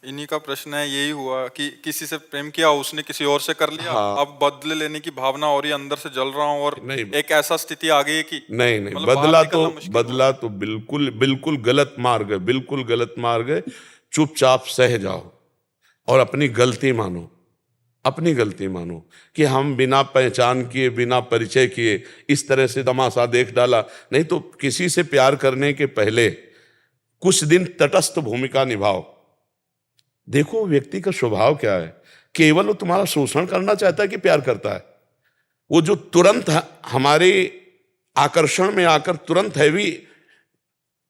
इन्हीं का प्रश्न है, यही हुआ कि किसी से प्रेम किया, उसने किसी और से कर लिया, हाँ। अब बदले लेने की भावना और ही अंदर से जल रहा हूँ, और नहीं एक ऐसा स्थिति आ गई है कि नहीं नहीं, मतलब बाहर निकलना मुश्किल हो रहा बदला तो बिल्कुल बिल्कुल गलत मार्ग है, बिल्कुल गलत मार्ग है। चुपचाप सह जाओ और अपनी गलती मानो, अपनी गलती मानो कि हम बिना पहचान किए, बिना परिचय किए इस तरह से तमाशा देख डाला। नहीं तो किसी से प्यार करने के पहले कुछ दिन तटस्थ भूमिका निभाओ, देखो व्यक्ति का स्वभाव क्या है। केवल वो तुम्हारा शोषण करना चाहता है कि प्यार करता है? वो जो तुरंत हमारे आकर्षण में आकर तुरंत हैवी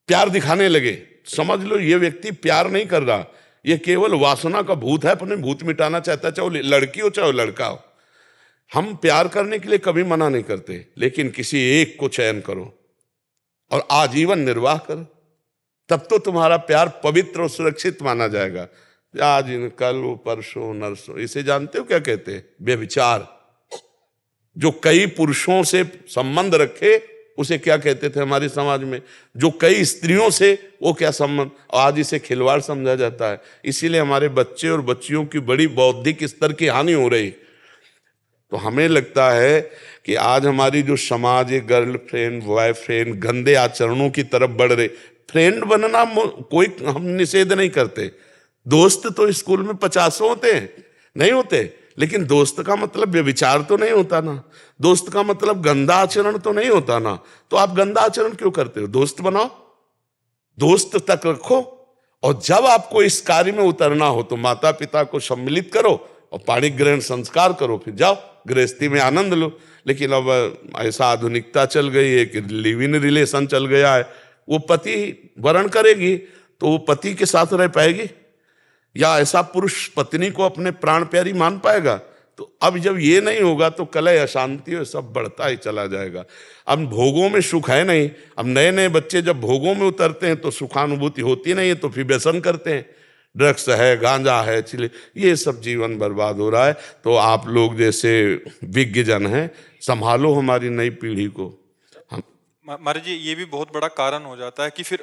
प्यार दिखाने लगे, समझ लो ये व्यक्ति प्यार नहीं कर रहा, ये केवल वासना का भूत है, अपने भूत मिटाना चाहता है, चाहे वो लड़की हो चाहे वो लड़का हो। हम प्यार करने के लिए कभी मना नहीं करते, लेकिन किसी एक को चयन करो और आजीवन निर्वाह करो, तब तो तुम्हारा प्यार पवित्र और सुरक्षित माना जाएगा। आज इन कल परसों नरसों, इसे जानते हो क्या कहते हैं? व्यभिचार। जो कई पुरुषों से संबंध रखे उसे क्या कहते थे हमारे समाज में? जो कई स्त्रियों से, वो क्या संबंध? आज इसे खिलवाड़ समझा जाता है। इसीलिए हमारे बच्चे और बच्चियों की बड़ी बौद्धिक स्तर की हानि हो रही। तो हमें लगता है कि आज हमारी जो समाज है, गर्लफ्रेंड बॉयफ्रेंड गंदे आचरणों की तरफ बढ़ रहे। फ्रेंड बनना कोई हम निषेध नहीं करते, दोस्त तो स्कूल में 50 होते हैं, नहीं होते, लेकिन दोस्त का मतलब व्यभिचार तो नहीं होता ना, दोस्त का मतलब गंदा आचरण तो नहीं होता ना। तो आप गंदा आचरण क्यों करते हो? दोस्त बनाओ, दोस्त तक रखो, और जब आपको इस कार्य में उतरना हो तो माता पिता को सम्मिलित करो और पाणी ग्रहण संस्कार करो, फिर जाओ गृहस्थी में आनंद लो। लेकिन अब ऐसा आधुनिकता चल गई है कि लिव इन रिलेशन चल गया है। वो पति वरण करेगी तो वो पति के साथ रह पाएगी, या ऐसा पुरुष पत्नी को अपने प्राण प्यारी मान पाएगा? तो अब जब ये नहीं होगा तो कलह अशांति और सब बढ़ता ही चला जाएगा। अब भोगों में सुख है नहीं। अब नए नए बच्चे जब भोगों में उतरते हैं तो सुखानुभूति होती नहीं है, तो फिर व्यसन करते हैं, ड्रग्स है, गांजा है, चिले, ये सब जीवन बर्बाद हो रहा है। तो आप लोग जैसे विज्ञ जन हैं, संभालो हमारी नई पीढ़ी को। हम महाराज जी, ये भी बहुत बड़ा कारण हो जाता है कि फिर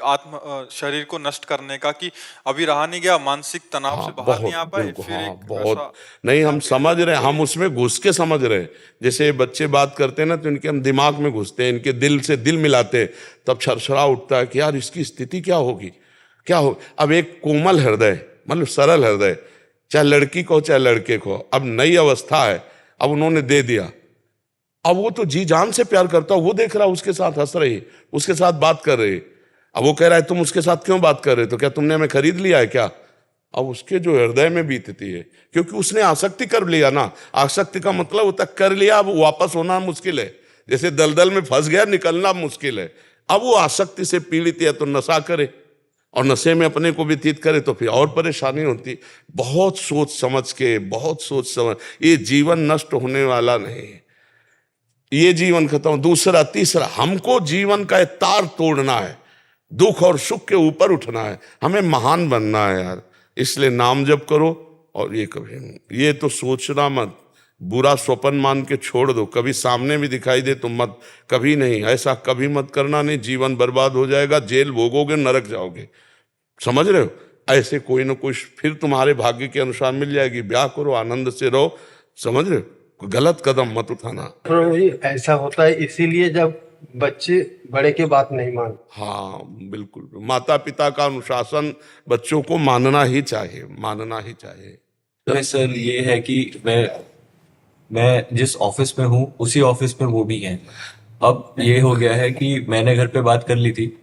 शरीर को नष्ट करने का, कि अभी रहा नहीं गया, मानसिक तनाव हाँ से बाहर नहीं बहुत, आ पाए, बिल्कुल फिर हाँ एक बहुत। ऐसा नहीं, हम क्या कहते समझ हैं। रहे हैं, हम उसमें घुस के समझ रहे हैं। जैसे बच्चे बात करते हैं ना तो इनके हम दिमाग में घुसते हैं, इनके दिल से दिल मिलाते हैं, तब छरछरा उठता है कि यार इसकी स्थिति क्या होगी, क्या हो। अब एक कोमल हृदय, मतलब सरल हृदय, चाहे लड़की को चाहे लड़के को, अब नई अवस्था है, अब उन्होंने दे दिया, अब वो तो जी जान से प्यार करता, वो देख रहा उसके साथ हंस रही, उसके साथ बात कर रही। अब वो कह रहा है तुम उसके साथ क्यों बात कर रहे हो, तो क्या तुमने हमें खरीद लिया है क्या? अब उसके जो हृदय में बीतती है, क्योंकि उसने आसक्ति कर लिया ना। आसक्ति का मतलब होता कर लिया, अब वापस होना मुश्किल है। जैसे दलदल में फंस गया, निकलना मुश्किल है। अब वो आसक्ति से पीड़ित है तो नशा करे, और नशे में अपने को व्यतीत करे तो फिर और परेशानी होती। बहुत सोच समझ के, बहुत सोच समझ, ये जीवन नष्ट होने वाला नहीं है, ये जीवन खत्म। दूसरा तीसरा, हमको जीवन का तार तोड़ना है, दुख और सुख के ऊपर उठना है, हमें महान बनना है यार। इसलिए नाम जप करो, और ये कभी नहीं, ये तो सोचना मत, बुरा स्वप्न मान के छोड़ दो। कभी सामने भी दिखाई दे तो मत, कभी नहीं, ऐसा कभी मत करना, नहीं जीवन बर्बाद हो जाएगा, जेल भोगोगे, नरक जाओगे। समझ रहे हो? ऐसे कोई ना कोई फिर तुम्हारे भाग्य के अनुसार मिल जाएगी। ब्याह करो, आनंद से रहो। समझ रहे हो? गलत कदम मत उठाना। तो ये ऐसा होता है, इसीलिए जब बच्चे बड़े की बात नहीं मानते। हाँ बिल्कुल, माता पिता का अनुशासन बच्चों को मानना ही चाहिए, मानना ही चाहिए। तो सर ये है कि मैं जिस ऑफिस में हूँ उसी ऑफिस में वो भी हैं। अब ये हो गया है कि मैंने घर पे बात कर ली थी,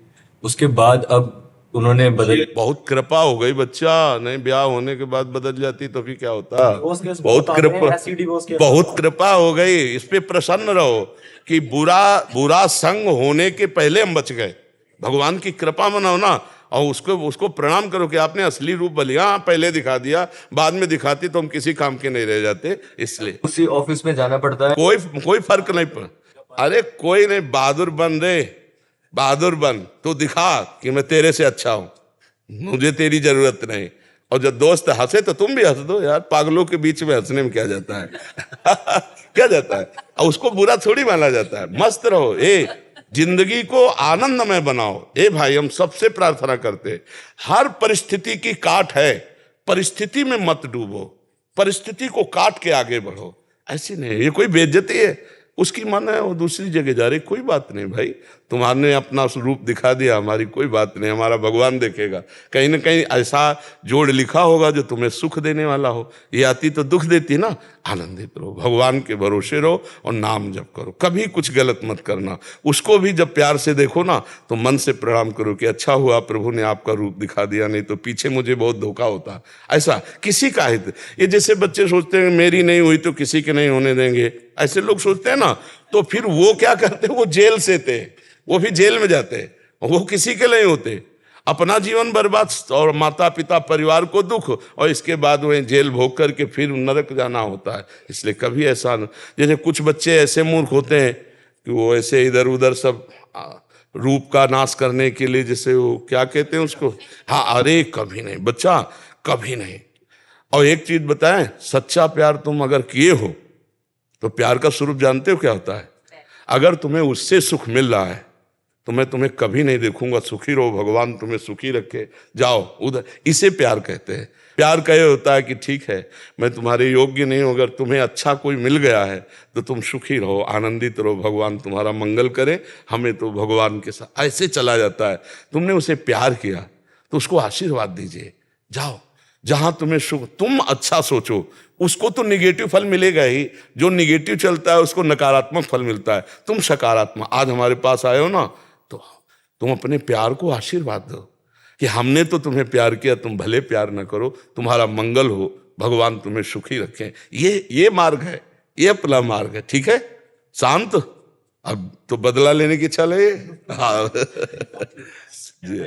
उसके बाद अब उन्होंने बदल। बहुत कृपा हो गई बच्चा, नहीं ब्याह होने के बाद बदल जाती तो फिर क्या होता? बहुत कृपा, बहुत कृपा हो गई। इस पे प्रसन्न रहो कि बुरा बुरा संग होने के पहले हम बच गए। भगवान की कृपा मनाओ ना, और उसको उसको प्रणाम करो कि आपने असली रूप बलिया पहले दिखा दिया, बाद में दिखाती तो हम किसी काम के नहीं रह जाते। इसलिए उसी ऑफिस में जाना पड़ता है। कोई कोई फर्क नहीं पड़ा। अरे कोई नहीं, बहादुर बन रे, बहादुर बन, तू दिखा कि मैं तेरे से अच्छा हूं, मुझे तेरी जरूरत नहीं। और जब दोस्त हंसे तो तुम भी हंस दो यार, पागलों के बीच में हंसने में क्या जाता है? क्या जाता है? और उसको बुरा थोड़ी माना जाता है। मस्त रहो, जिंदगी को आनंदमय बनाओ। भाई हम सबसे प्रार्थना करते हैं, हर परिस्थिति की काट है, परिस्थिति में मत डूबो, परिस्थिति को काट के आगे बढ़ो। ऐसी नहीं, ये कोई बेइज्जती है, उसकी मन है वो दूसरी जगह जा रही, कोई बात नहीं भाई, तुम्हारे अपना रूप दिखा दिया, हमारी कोई बात नहीं, हमारा भगवान देखेगा। कहीं ना कहीं ऐसा जोड़ लिखा होगा जो तुम्हें सुख देने वाला हो, ये आती तो दुख देती ना। आनंदित रहो, भगवान के भरोसे रहो और नाम जप करो, कभी कुछ गलत मत करना। उसको भी जब प्यार से देखो ना तो मन से प्रणाम करो कि अच्छा हुआ प्रभु ने आपका रूप दिखा दिया, नहीं तो पीछे मुझे बहुत धोखा होता। ऐसा किसी का हित, ये जैसे बच्चे सोचते हैं मेरी नहीं हुई तो किसी के नहीं होने देंगे, ऐसे लोग सोचते हैं ना, तो फिर वो क्या करते, वो जेल से थे, वो भी जेल में जाते, वो किसी के नहीं होते, अपना जीवन बर्बाद और माता पिता परिवार को दुख, और इसके बाद वह जेल भोग करके फिर नरक जाना होता है। इसलिए कभी ऐसा न, जैसे कुछ बच्चे ऐसे मूर्ख होते हैं कि वो ऐसे इधर उधर सब रूप का नाश करने के लिए, जैसे वो क्या कहते हैं उसको, हाँ, अरे कभी नहीं बच्चा, कभी नहीं। और एक चीज बताएं, सच्चा प्यार तुम अगर किए हो तो प्यार का स्वरूप जानते हो क्या होता है? अगर तुम्हें उससे सुख मिल रहा है तो मैं तुम्हें कभी नहीं देखूंगा, सुखी रहो, भगवान तुम्हें सुखी रखे, जाओ उधर, इसे प्यार कहते हैं। प्यार कहे होता है कि ठीक है मैं तुम्हारे योग्य नहीं हूं, अगर तुम्हें अच्छा कोई मिल गया है तो तुम सुखी रहो, आनंदित रहो, भगवान तुम्हारा मंगल करे, हमें तो भगवान के साथ ऐसे चला जाता है। तुमने उसे प्यार किया तो उसको आशीर्वाद दीजिए, जाओ जहां तुम्हें सुख, तुम अच्छा सोचो, उसको तो निगेटिव फल मिलेगा ही, जो निगेटिव चलता है उसको नकारात्मक फल मिलता है। तुम सकारात्मक, आज हमारे पास आए हो ना, तो तुम अपने प्यार को आशीर्वाद दो कि हमने तो तुम्हें प्यार किया, तुम भले प्यार न करो, तुम्हारा मंगल हो, भगवान तुम्हें सुखी रखें। ये मार्ग है, ये अपना मार्ग है, ठीक है। शांत, अब तो बदला लेने की इच्छा लगे। हाँ जी।